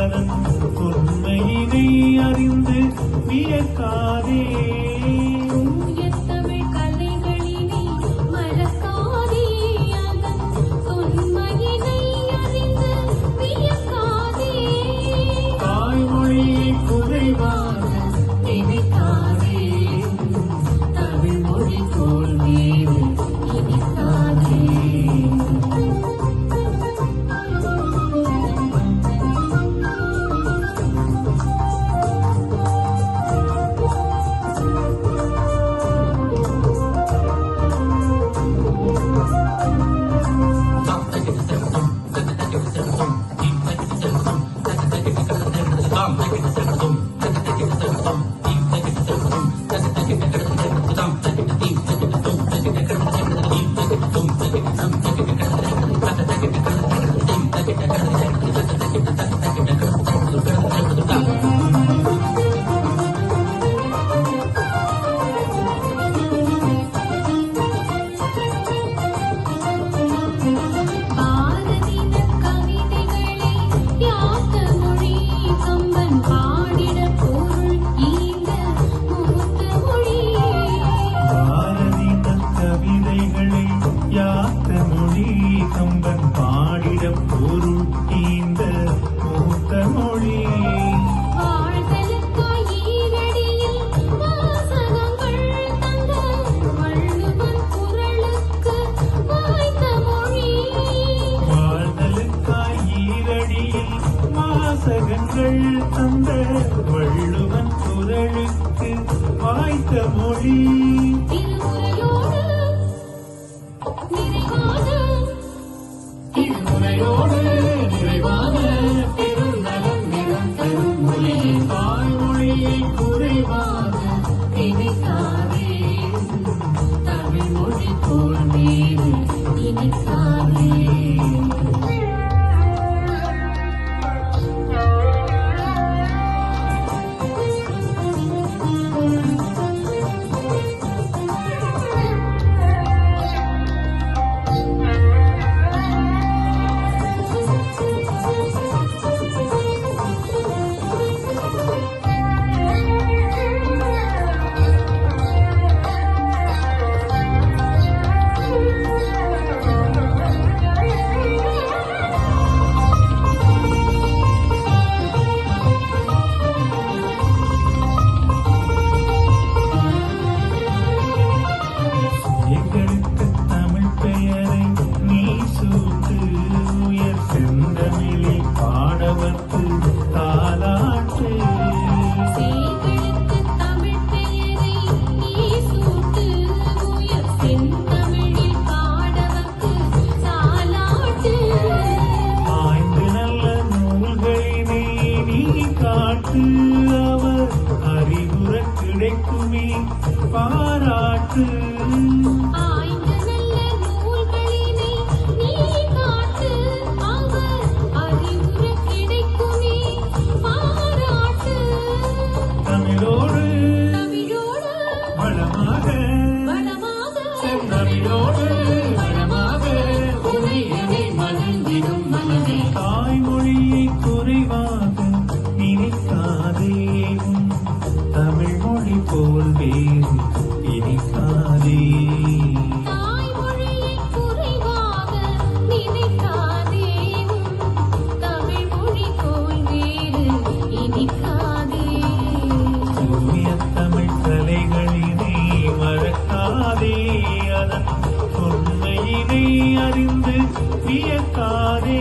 அதன் உண்மையினை அறிந்து வியக்காதே. தாய்மொழியை குறைவாக நினைக்காதே, தமிழ் மொழி போல் வேறு இனிக்காதே. கம்பன் பாடிட பொருள் ஈந்த மூத்த மொழி. வாழ்தலுக்காய் ஈரடியில் வாசகங்கள் தந்த வள்ளுவன் குரலுக்கு வாய்த்த மொழி. திருமுறையோடு நிறைவான பெருநலம் நிறம் தரும் மொழி. தாய்மொழியை குறைவாக நினைக்காதே, தமிழ் மொழி போல் வேறு இனிக்காதே. எங்களுக்கு தமிழ் பெயரை நீ சூட்டு, உயர் செந்தமிழில் பாடவர்க்கு தாலாட்டு. ஆய்ந்து நல்ல நூல்களினை நீ காட்டு, அவர் அறிவுற கிடைக்குமே பாராட்டு. தமிழோடு வளமாக செந்தமிழோடு வளமாக உரையதை மகிழ்ந்திடும் மனமே. தாய்மொழியை குறைவாக நினைக்காதே, தமிழ் மொழி போல் வேறு இனிக்காதே. தமிழ் கலைகளினை மறக்காதே, அதன் உண்மையினை அறிந்து வியக்காதே.